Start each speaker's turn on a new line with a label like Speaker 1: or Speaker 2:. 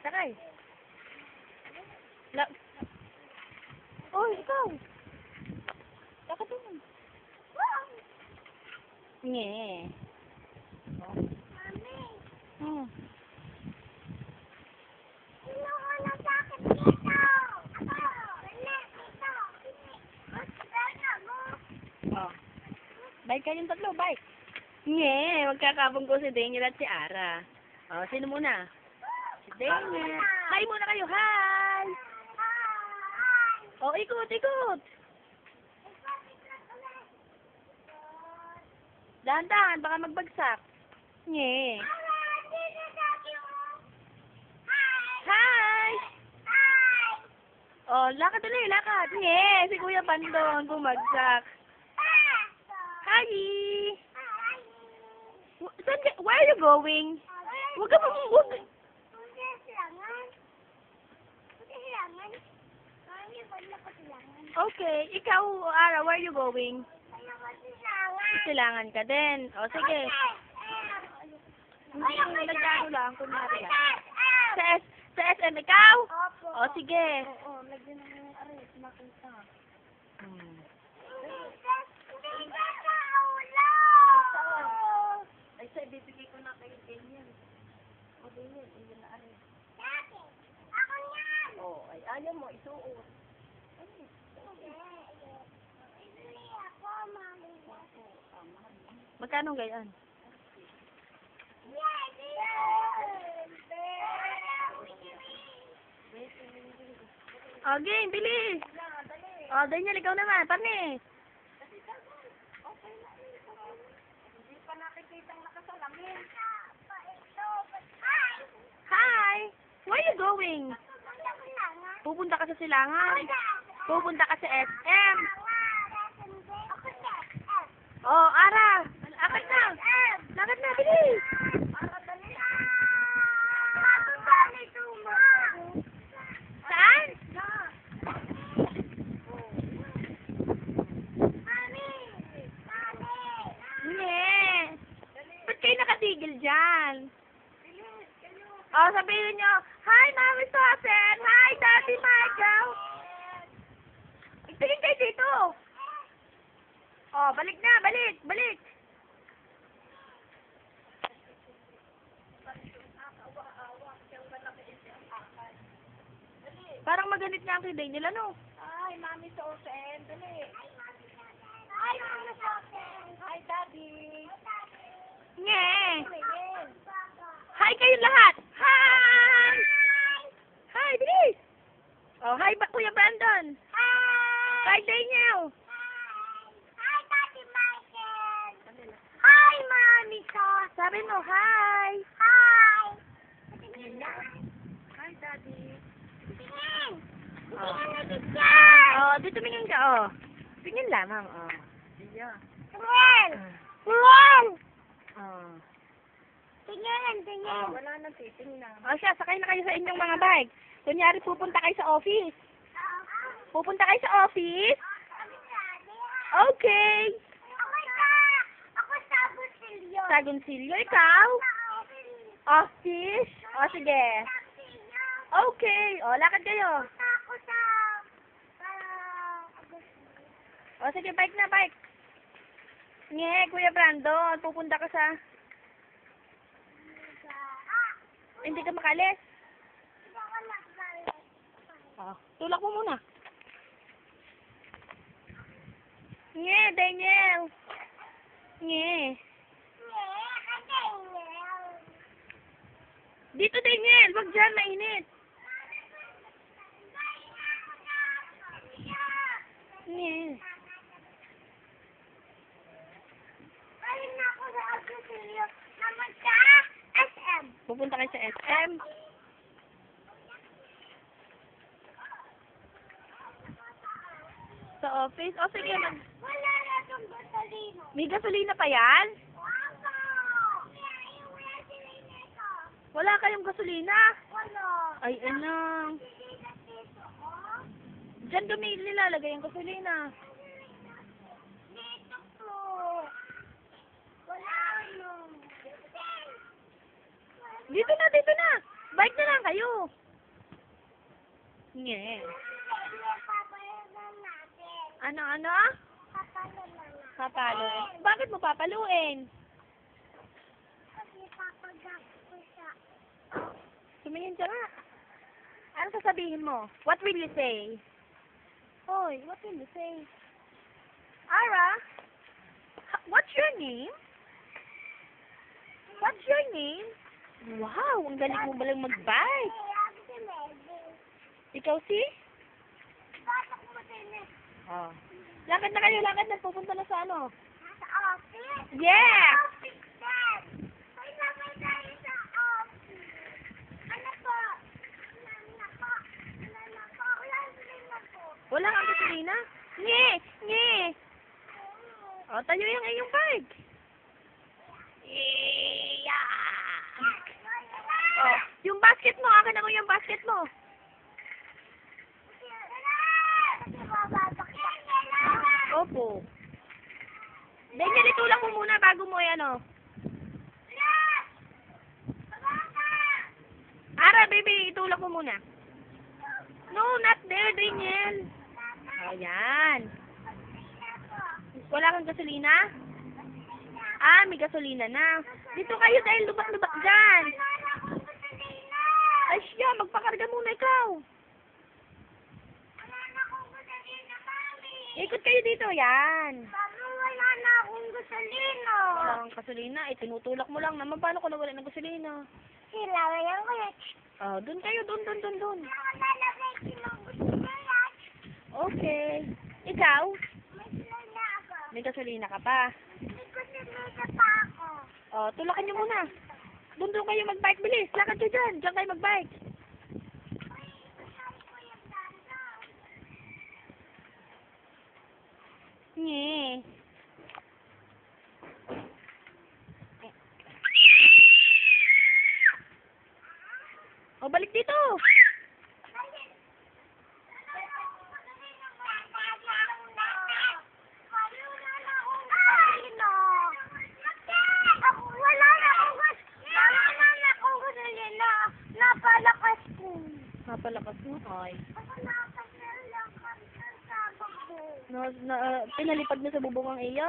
Speaker 1: Sakay. La Oy, ikaw. Saka dun. Nye.
Speaker 2: Mami,
Speaker 1: Hmm.
Speaker 2: sino ko na sakit dito? Ako, wala, dito. Wala mo.
Speaker 1: Oh. Bike kayong tatlo, bike. Nye, magkakabong ko si Daniel at si Ara. Oh, sino muna? Si Daniel. Hi muna kayo, hi! Oh, ikot, ikot. Dahan-dahan, baka magbagsak. Nye. Hi! Oh, lakad ulit, lakad. Nye, si Kuya Bandong bumagsak. Hi! Where are you going? Huwag ka huwag. Okay, ikaw, Ara, where are you going? Silangan ka din. O, sige. Hindi, nagkano lang, kunwari lang. Sa SM, ikaw? O, sige.
Speaker 2: Oo, lagyan na ng aray, makita.
Speaker 1: Hmm.
Speaker 2: Ay, sa ibibigay ko na kay Daniel. O, Daniel, hindi na aray. Ako yan! O, ay, ayaw mo, isuot.
Speaker 1: Magkano gayon? O, game, bilis. O, Daniel, ikaw naman, parni.
Speaker 2: Hindi pa nakikita nakasalamin.
Speaker 1: Hi! Where are you going? Pupunta ka sa Silangan. Pupunta ka sa SM. Oh, Ara! Lakad na! Lakad na, bilis! Saan? Hindi. Ba't kayo nakatigil dyan? Oh, sabihin nyo, hi, Mami Sosen! Hi, Daddy Michael! Tingin kayo dito! Oh, balik na, balik, balik! Parang maganit nga ang kay Daniel, ano?
Speaker 2: Ay, Mami Sosen, dali. Ay, Mami Sosen. Hi, Daddy.
Speaker 1: Nye!
Speaker 2: Tumingin.
Speaker 1: Hi kayong lahat! Hi! Hi, bilis! Oh, hi, Kuya Brandon! Hi, Daniel!
Speaker 2: Hi, Daddy Michael. Hi, Mami Sosen.
Speaker 1: Sabi mo, hi!
Speaker 2: Hi.
Speaker 1: Hi, Daddy!
Speaker 2: Tingin.
Speaker 1: Oh.
Speaker 2: Tingin na dyan.
Speaker 1: Oh, dito tumingin ka, oh. Tingin lamang, oh.
Speaker 2: Tingin.
Speaker 1: Ah.
Speaker 2: Tingin.
Speaker 1: Oh.
Speaker 2: Tingin, tingin.
Speaker 1: Wala nang titingnan. O siya, sakay na kayo sa inyong mga bike. Kunyari, pupunta kayo sa office. Pupunta kayo sa office? Okay.
Speaker 2: Ako sa Busilyo.
Speaker 1: Sa Gonsilyo, ikaw? Office? O, sige. Okay. O, lakad kayo.
Speaker 2: Ako sa...
Speaker 1: O, sige, bike na, bike. Nye, Kuya Brandon, pupunta ka sa... Hindi ka makalis. O, tulak mo muna. Nye, Daniel. Nye. Dito, Daniel. Wag dyan, mainit. Nye.
Speaker 2: Ayun na ako sa Busilyo. Naman sa SM.
Speaker 1: Pupunta kayo sa SM. Sa office. O, sige.
Speaker 2: Wala na itong gasolino.
Speaker 1: May gasolina pa yan? Wala kayong gasolina?
Speaker 2: Wala.
Speaker 1: Ay, anong. Diyan kami nilalagay ang gasolina.
Speaker 2: Dito po. Wala nung.
Speaker 1: Dito na, dito na. Bike na lang kayo. Nge. Ano? Papalo. Bakit mo papaluin? Tumingin ka nga. Ano sasabihin mo? What will you say? Hoy, what will you say? Ara? What's your name? What's your name? Wow, ang galing mo balang mag-bike. Ikaw si? Oh. Lakad na kayo, lakad na. Pupunta na sa ano? Yeah! Wala kang gasolina? Nge! O, tayo yung iyong bike. Oh, yung basket mo, akin ako yung basket mo. Opo. Daniel, itulak mo muna bago mo ano. Ara, baby, itulak mo muna. No, not there, Daniel. Ayan. Wala kang gasolina? Ah, may gasolina na. Dito kayo dahil lubak-lubak dyan. Ay siya, magpakarga muna ikaw. Ikot kayo dito, yan.
Speaker 2: Wala na akong gasolina.
Speaker 1: Wala kang gasolina, tinutulak mo lang naman. Paano ko nawala ng gasolina?
Speaker 2: Kailangan ko yan.
Speaker 1: Oh, dun kayo, dun.
Speaker 2: Nakalagay ko ng gasolina.
Speaker 1: Okay. Ikaw?
Speaker 2: May gasolina ako.
Speaker 1: May gasolina ka pa.
Speaker 2: May gasolina pa ako.
Speaker 1: Oh, tulakan nyo muna. Dun kayo mag-bike, bilis. Lakad kayo dyan. Diyan kayo mag-bike. Nye. O, balik dito.
Speaker 2: Napalakas ko.
Speaker 1: Napalakas mo, ay.
Speaker 2: Ako napalakas ang sabag ko.
Speaker 1: Pinalipad mo sa bubong ang iyo?